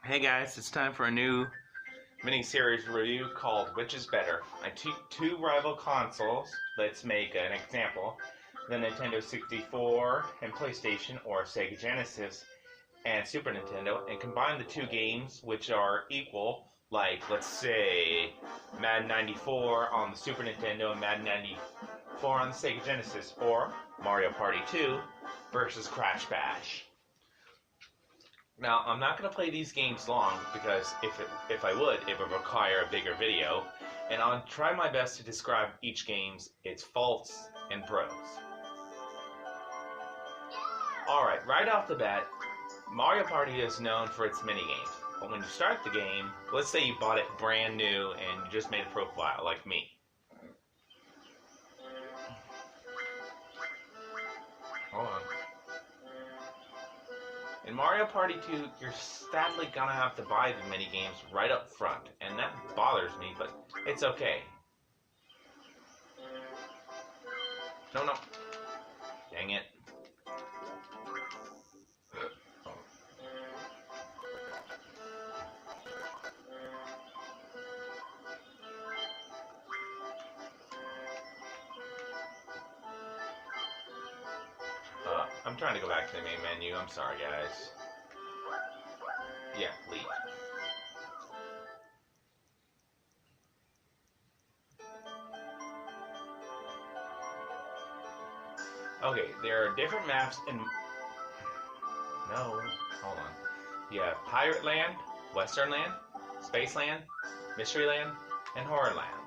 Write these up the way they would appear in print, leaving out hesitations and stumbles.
Hey guys, it's time for a new mini-series review called Which is Better? I took two rival consoles, let's make an example, the Nintendo 64 and PlayStation, or Sega Genesis and Super Nintendo, and combine the two games which are equal, like let's say Madden 94 on the Super Nintendo and Madden 94 on the Sega Genesis, or Mario Party 2 versus Crash Bash. Now, I'm not going to play these games long because if I would, it would require a bigger video, and I'll try my best to describe each game's its faults and pros. Alright, right off the bat, Mario Party is known for its minigames, but when you start the game, let's say you bought it brand new and you just made a profile like me. Hold on. In Mario Party 2, you're sadly gonna have to buy the minigames right up front, and that bothers me, but it's okay. No. Dang it. I'm trying to go back to the main menu. I'm sorry, guys. Yeah, leave. Okay, there are different maps in... No, hold on. You have Pirate Land, Western Land, Space Land, Mystery Land, and Horror Land.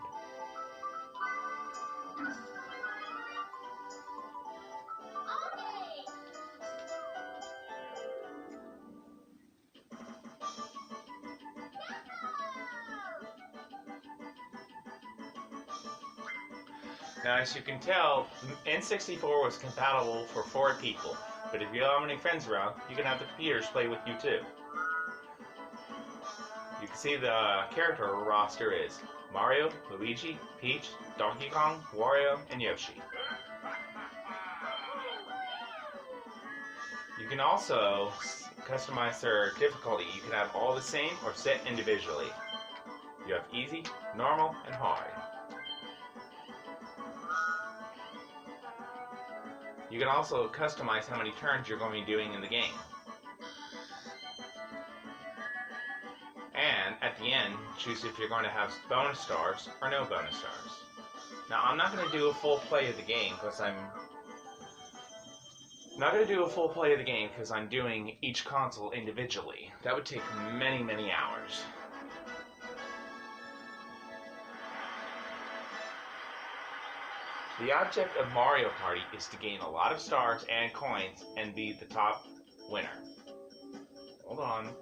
Now, as you can tell, N64 was compatible for 4 people, but if you don't have any friends around, you can have the computers play with you too. You can see the character roster is Mario, Luigi, Peach, Donkey Kong, Wario, and Yoshi. You can also customize their difficulty. You can have all the same or set individually. You have easy, normal, and hard. You can also customize how many turns you're going to be doing in the game. And at the end, choose if you're going to have bonus stars or no bonus stars. Now, I'm not going to do a full play of the game because I'm doing each console individually. That would take many, many hours. The object of Mario Party is to gain a lot of stars and coins and be the top winner. Hold on.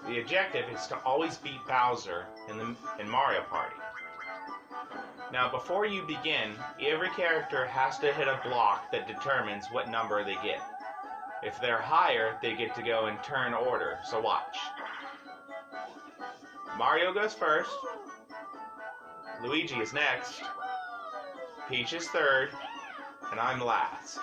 The objective is to always beat Bowser in Mario Party. Now, before you begin, every character has to hit a block that determines what number they get. If they're higher, they get to go in turn order, so watch. Mario goes first, Luigi is next, Peach is third, and I'm last.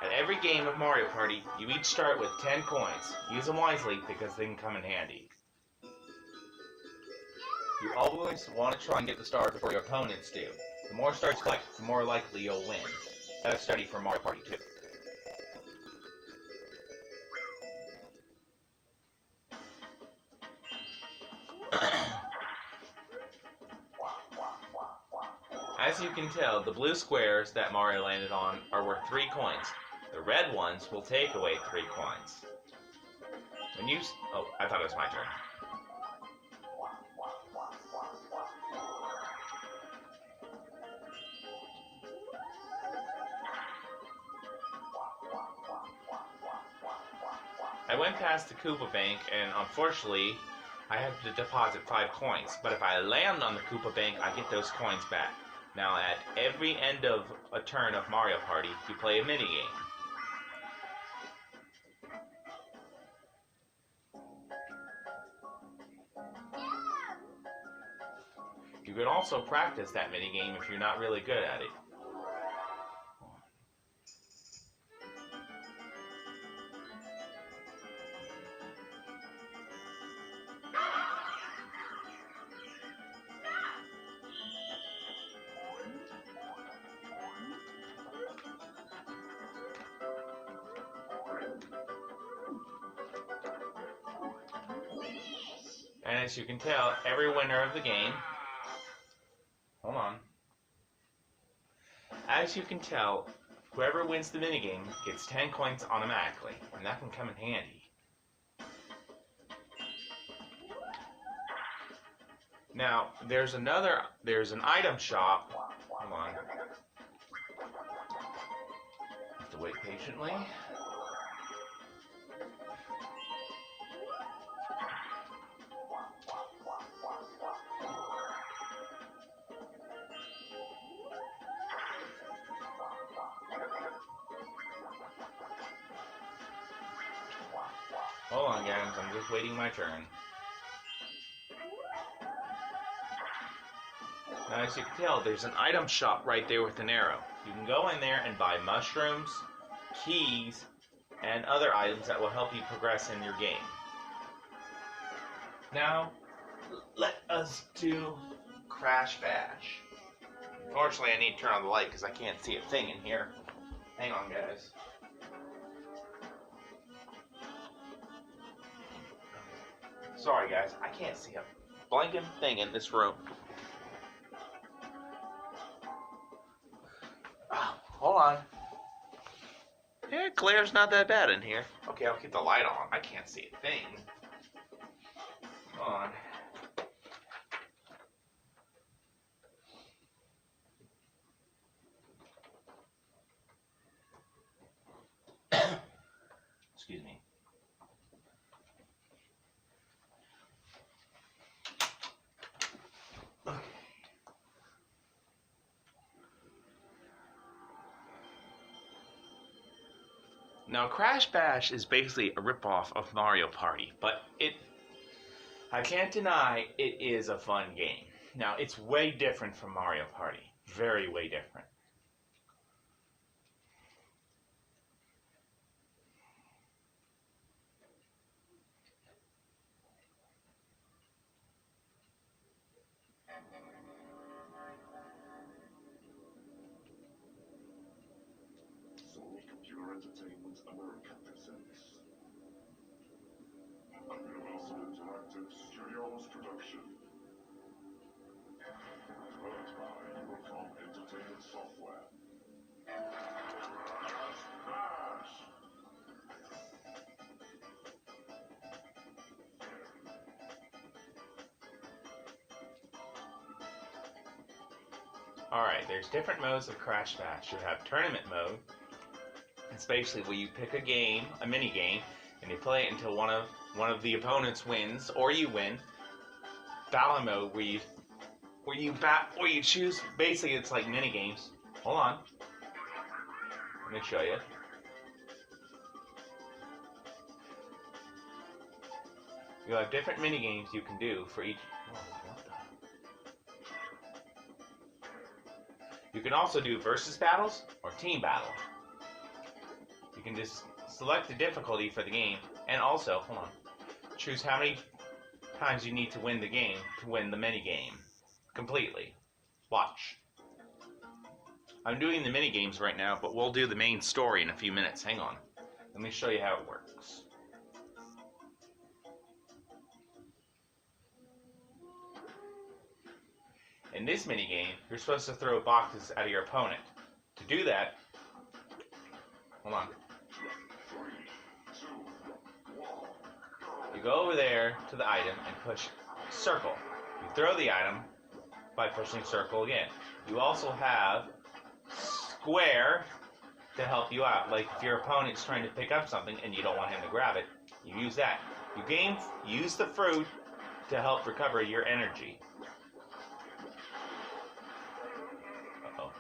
At every game of Mario Party, you each start with 10 coins. Use them wisely because they can come in handy. You always want to try and get the stars before your opponents do. The more stars you collect, the more likely you'll win. That's a study from Mario Party 2. As you can tell, the blue squares that Mario landed on are worth 3 coins. The red ones will take away 3 coins. Oh, I thought it was my turn. I went past the Koopa Bank, and unfortunately, I have to deposit 5 coins. But if I land on the Koopa Bank, I get those coins back. Now, at every end of a turn of Mario Party, you play a minigame. You can also practice that minigame if you're not really good at it. And as you can tell, every winner of the game, hold on. As you can tell, whoever wins the minigame gets 10 coins automatically, and that can come in handy. Now, there's an item shop. Hold on. Have to wait patiently. Hold on, guys. I'm just waiting my turn. Now, as you can tell, there's an item shop right there with an arrow. You can go in there and buy mushrooms, keys, and other items that will help you progress in your game. Now, let us do Crash Bash. Unfortunately, I need to turn on the light because I can't see a thing in here. Hang on, guys. Sorry, guys. I can't see a blanking thing in this room. Oh, hold on. Yeah, glare's not that bad in here. Okay, I'll keep the light on. I can't see a thing. Hold on. Excuse me. Okay. Now, Crash Bash is basically a ripoff of Mario Party, but I can't deny it is a fun game. Now, it's way different from Mario Party. Very, way different. Sony Computer Entertainment America presents a Universal Interactive Studios production. Developed by Eurocom Entertainment Software. Crash Bash! Alright, there's different modes of Crash Bash. You have tournament mode. It's basically where you pick a game, a mini game, and you play it until one of the opponents wins, or you win. Battle mode where you choose. Basically, it's like mini games. Hold on. Let me show you. You have different mini games you can do for each. Oh, what the? You can also do versus battles or team battle. You can just select the difficulty for the game, and also, hold on, choose how many times you need to win the game to win the mini game completely. Watch. I'm doing the mini games right now, but we'll do the main story in a few minutes. Hang on. Let me show you how it works. In this mini game, you're supposed to throw boxes at your opponent. To do that, hold on. You go over there to the item and push circle. You throw the item by pushing circle again. You also have square to help you out. Like if your opponent's trying to pick up something and you don't want him to grab it, you use that. Use the fruit to help recover your energy. Uh-oh.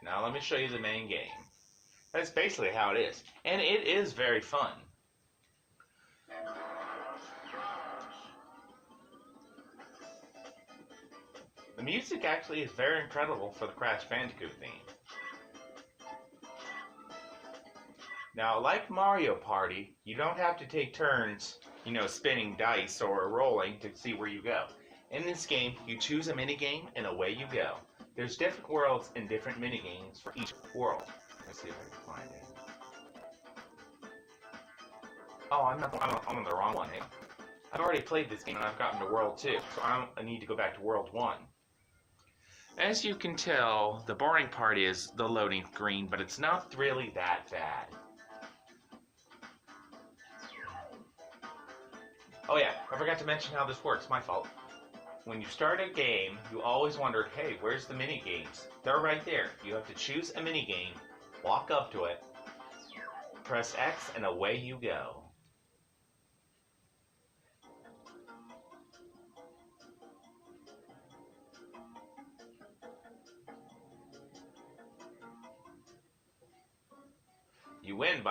now let me show you the main game. That's basically how it is. And it is very fun. The music actually is very incredible for the Crash Bandicoot theme. Now, like Mario Party, you don't have to take turns, spinning dice or rolling to see where you go. In this game, you choose a minigame and away you go. There's different worlds and different minigames for each world. Let's see if I can find it. Oh, I'm on the wrong one. I've already played this game and I've gotten to World 2, so I need to go back to World 1. As you can tell, the boring part is the loading screen, but it's not really that bad. Oh yeah, I forgot to mention how this works, my fault. When you start a game, you always wonder, hey, where's the mini games? They're right there. You have to choose a mini game, walk up to it, press X, and away you go. You win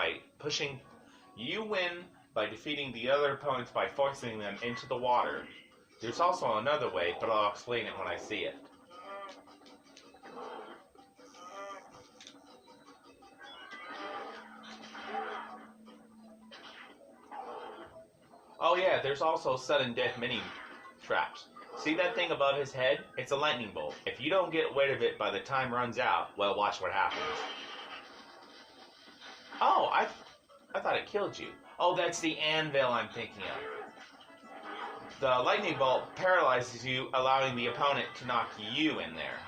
by defeating the other opponents by forcing them into the water. There's also another way, but I'll explain it when I see it. Oh yeah, there's also sudden death mini traps. See that thing above his head? It's a lightning bolt. If you don't get rid of it by the time runs out, well, watch what happens. Oh, I thought it killed you. Oh, that's the anvil I'm thinking of. The lightning bolt paralyzes you, allowing the opponent to knock you in there.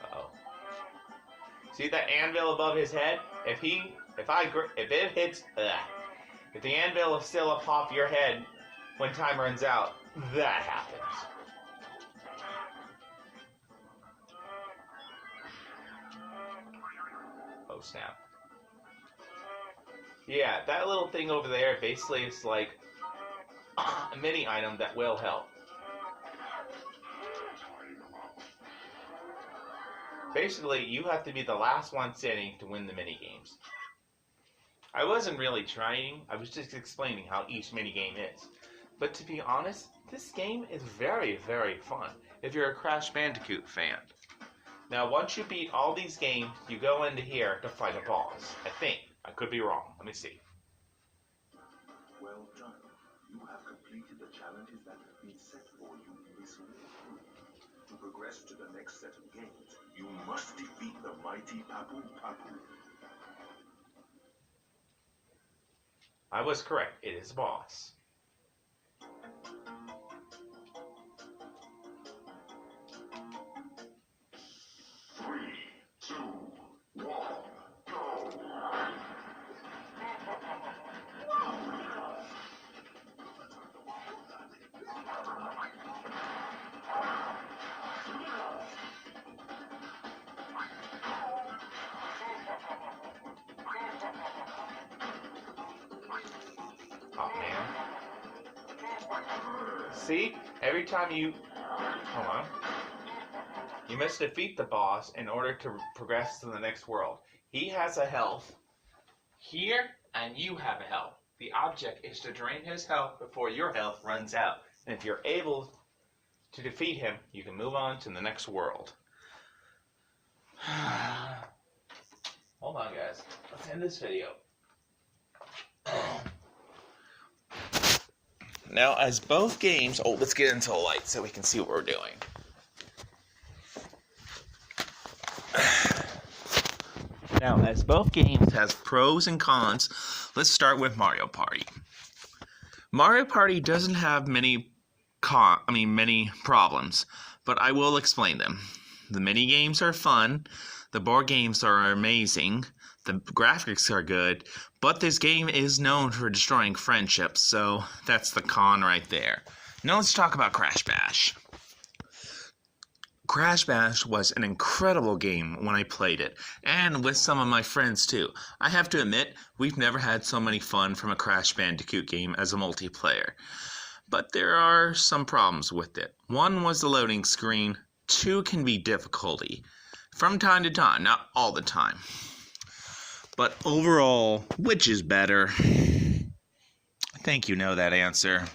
Uh-oh. See that anvil above his head? If the anvil is still up off your head when time runs out, that happens. Oh snap. Yeah, that little thing over there basically is like a mini item that will help. Basically, you have to be the last one standing to win the mini games. I wasn't really trying, I was just explaining how each mini game is. But to be honest, this game is very, very fun if you're a Crash Bandicoot fan. Now, once you beat all these games, you go into here to fight a boss. I think. I could be wrong. Let me see. Well done. You have completed the challenges that have been set for you in this way. To progress to the next set of games, you must defeat the mighty Papu Papu. I was correct. It is a boss. Oh man. See? Every time you... Hold on. You must defeat the boss in order to progress to the next world. He has a health here, and you have a health. The object is to drain his health before your health runs out. And if you're able to defeat him, you can move on to the next world. Hold on, guys. Let's end this video. Now, as both games... Oh, let's get into the light so we can see what we're doing. Now, as both games has pros and cons, let's start with Mario Party. Mario Party doesn't have many problems, but I will explain them. The mini games are fun, the board games are amazing, the graphics are good, but this game is known for destroying friendships, so that's the con right there. Now let's talk about Crash Bash. Crash Bash was an incredible game when I played it, and with some of my friends too. I have to admit, we've never had so many fun from a Crash Bandicoot game as a multiplayer. But there are some problems with it. One was the loading screen. Two can be difficulty. From time to time, not all the time. But overall, which is better? I think you know that answer.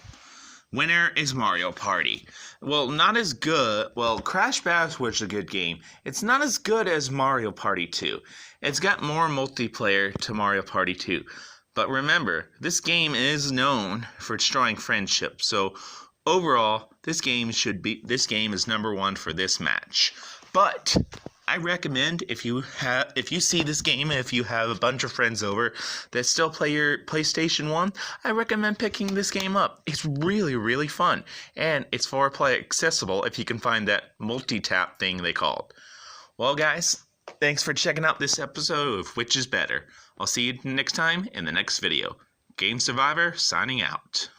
Winner is Mario Party. Well, not as good. Well, Crash Bash was a good game. It's not as good as Mario Party 2. It's got more multiplayer to Mario Party 2. But remember, this game is known for destroying friendship. So overall, this game is number 1 for this match. But I recommend if you see this game, if you have a bunch of friends over that still play your PlayStation 1, I recommend picking this game up. It's really, really fun. And it's 4-player accessible if you can find that multi-tap thing they called. Well, guys, thanks for checking out this episode of Which is Better. I'll see you next time in the next video. Game Survivor signing out.